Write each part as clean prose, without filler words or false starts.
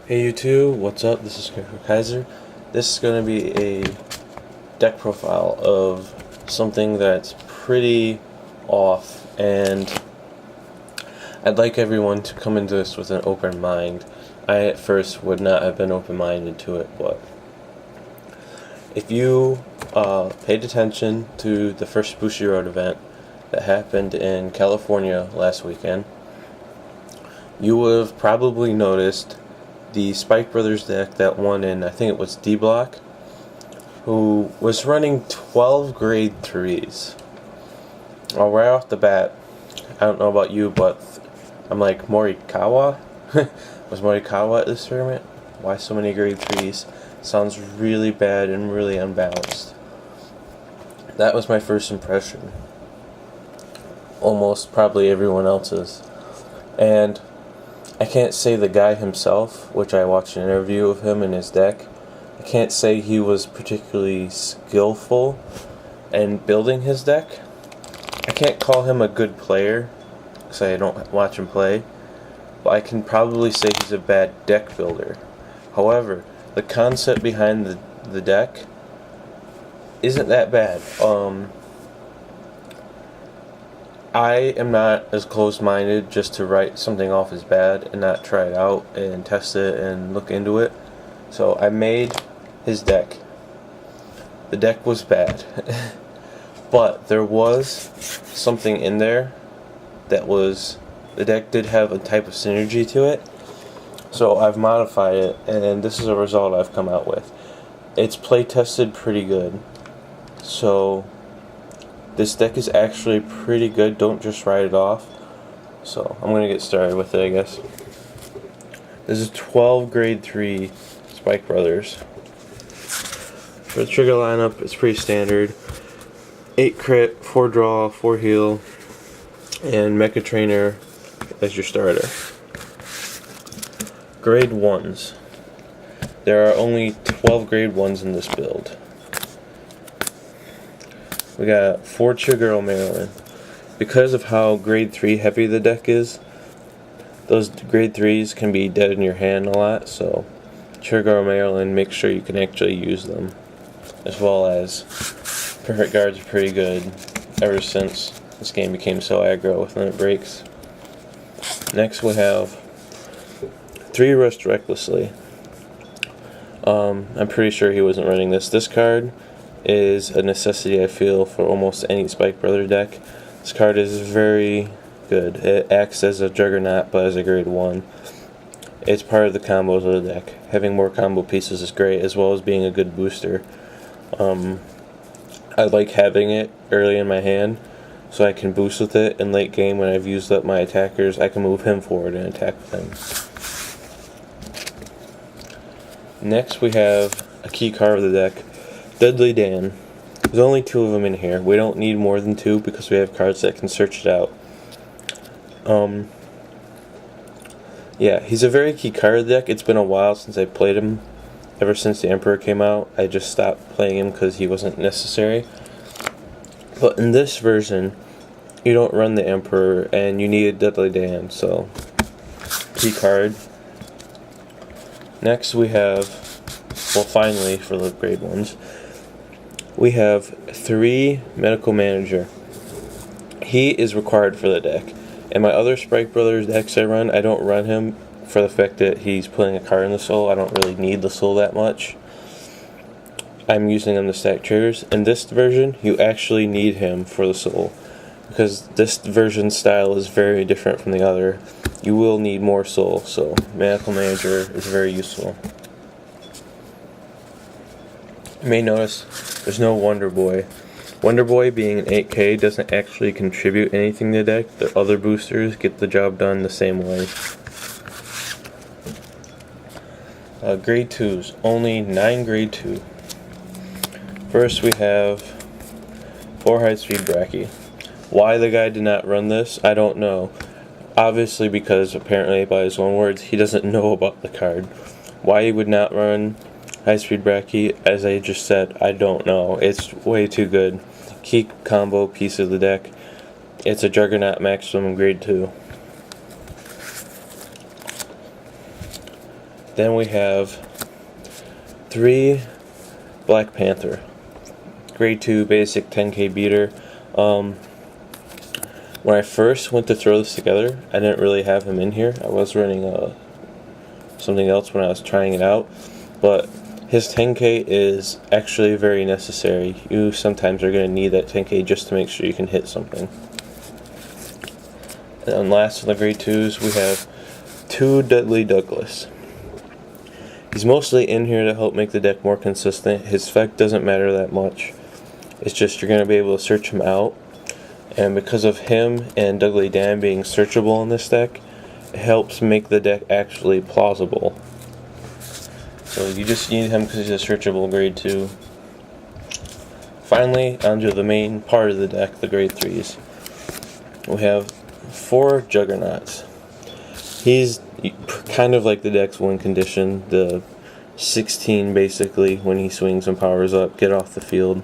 Hey YouTube, what's up? This is Kaiser. This is going to be a deck profile of something that's pretty off, and I'd like everyone to come into this with an open mind. I at first would not have been open-minded to it, but if you paid attention to the first Bushiroad event that happened in California last weekend, you would have probably noticed the Spike Brothers deck that won in, I think it was D Block, who was running 12 grade 3s. Well, right off the bat, I don't know about you, but I'm like, Morikawa? Was Morikawa at this tournament? Why so many grade 3s? Sounds really bad and really unbalanced. That was my first impression. Almost probably everyone else's. And I can't say the guy himself, which I watched an interview of him and his deck, I can't say he was particularly skillful in building his deck. I can't call him a good player, because I don't watch him play, but I can probably say he's a bad deck builder. However, the concept behind the deck isn't that bad. I am not as close-minded just to write something off as bad and not try it out and test it and look into it. So I made his deck. The deck was bad. But there was something in there that was... The deck did have a type of synergy to it. So I've modified it, and this is a result I've come out with. It's play-tested pretty good. So this deck is actually pretty good. Don't just write it off. So I'm going to get started with it, I guess. This is 12 grade 3 Spike Brothers. For the trigger lineup, it's pretty standard. 8 crit, 4 draw, 4 heal, and Mecha Trainer as your starter. Grade 1s. There are only 12 grade 1s in this build. We got 4 Chigurh Maryland. Because of how grade 3 heavy the deck is, those grade 3s can be dead in your hand a lot, so Chigurh Maryland, make sure you can actually use them. As well as Perfect Guards are pretty good ever since this game became so aggro with limit breaks. Next we have 3 Rust Recklessly. I'm pretty sure he wasn't running this. This card is a necessity, I feel, for almost any Spike Brother deck. This card is very good. It acts as a Juggernaut, but as a grade 1. It's part of the combos of the deck. Having more combo pieces is great, as well as being a good booster. I like having it early in my hand, so I can boost with it in late game when I've used up my attackers. I can move him forward and attack with him. Next we have a key card of the deck, Deadly Dan. There's only 2 of them in here. We don't need more than 2 because we have cards that can search it out. Yeah, he's a very key card of the deck. It's been a while since I played him. Ever since the Emperor came out, I just stopped playing him because he wasn't necessary. But in this version, you don't run the Emperor and you need a Deadly Dan, so key card. Next we have, well, finally for the grade 1s, we have 3 Medical Manager. He is required for the deck. In my other Spike Brothers decks I don't run him for the fact that he's putting a card in the soul. I don't really need the soul that much. I'm using him to stack triggers. In this version, you actually need him for the soul, because this version style is very different from the other. You will need more soul, so Medical Manager is very useful. You may notice there's no Wonder Boy. Wonder Boy, being an 8K, doesn't actually contribute anything to the deck. The other boosters get the job done the same way. Grade 2s. Only 9 grade 2. First we have 4 High Speed Bracky. Why the guy did not run this, I don't know. Obviously because, apparently by his own words, he doesn't know about the card. Why he would not run High Speed Bracky, as I just said, I don't know. It's way too good. Key combo piece of the deck. It's a Juggernaut maximum grade 2. Then we have 3 Black Panther, grade 2 basic 10k beater. When I first went to throw this together, I didn't really have him in here. I was running something else when I was trying it out, but his 10k is actually very necessary. You sometimes are going to need that 10k just to make sure you can hit something. And last of the grade 2s, we have 2 Deadly Douglas. He's mostly in here to help make the deck more consistent. His effect doesn't matter that much. It's just you're going to be able to search him out. And because of him and Dudley Dan being searchable in this deck, it helps make the deck actually plausible. So you just need him because he's a searchable grade 2. Finally, onto the main part of the deck, the grade 3s. We have 4 Juggernauts. He's kind of like the deck's win condition, the 16 basically when he swings and powers up, get off the field.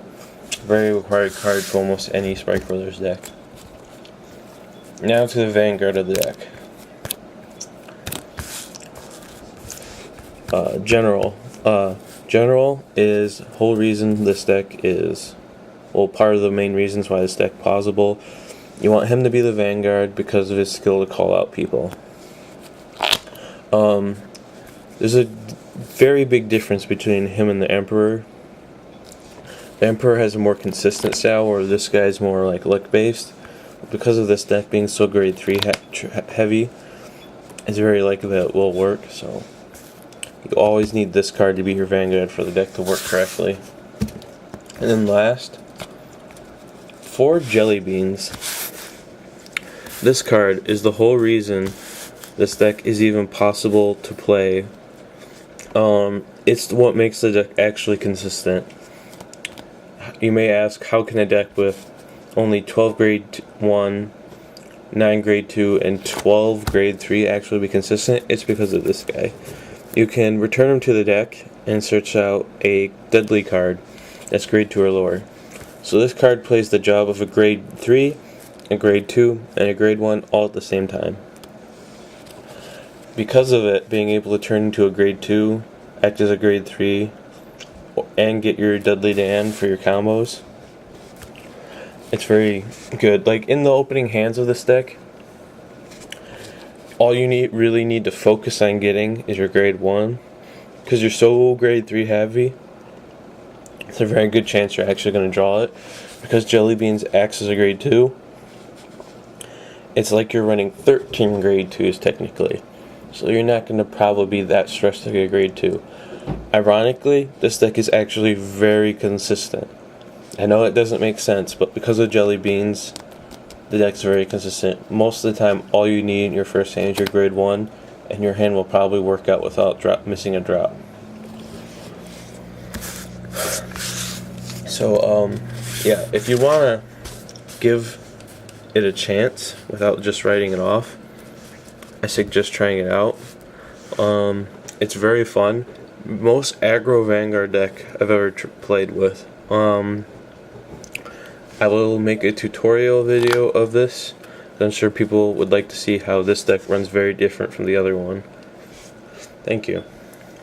Very required card for almost any Sprite Brothers deck. Now to the Vanguard of the deck. General. General is the whole reason this deck is, well, part of the main reasons why this deck is plausible. You want him to be the Vanguard because of his skill to call out people. There's a very big difference between him and the Emperor. The Emperor has a more consistent style, where this guy's more like luck based. Because of this deck being so grade 3 heavy, it's very likely that it will work. So you always need this card to be your Vanguard for the deck to work correctly. And then last, 4 Jelly Beans. This card is the whole reason this deck is even possible to play. It's what makes the deck actually consistent. You may ask, how can a deck with only 12 grade 1, 9 grade 2, and 12 grade 3 actually be consistent? It's because of this guy. You can return him to the deck and search out a Deadly card that's grade 2 or lower. So this card plays the job of a grade 3, a grade 2, and a grade 1 all at the same time. Because of it being able to turn into a grade 2, act as a grade 3, and get your Dudley Dan for your combos, it's very good. Like in the opening hands of this deck, all you really need to focus on getting is your grade 1, because you're so grade 3 heavy. It's a very good chance you're actually going to draw it. Because Jelly Beans acts as a grade 2, it's like you're running 13 grade 2s technically. So you're not going to probably be that stressed to get a grade 2. Ironically, this deck is actually very consistent. I know it doesn't make sense, but because of Jelly Beans, the deck's very consistent. Most of the time, all you need in your first hand is your grade 1, and your hand will probably work out without missing a drop. So, yeah, if you want to give it a chance without just writing it off, I suggest trying it out. It's very fun. Most aggro Vanguard deck I've ever played with. I will make a tutorial video of this. I'm sure people would like to see how this deck runs very different from the other one. Thank you.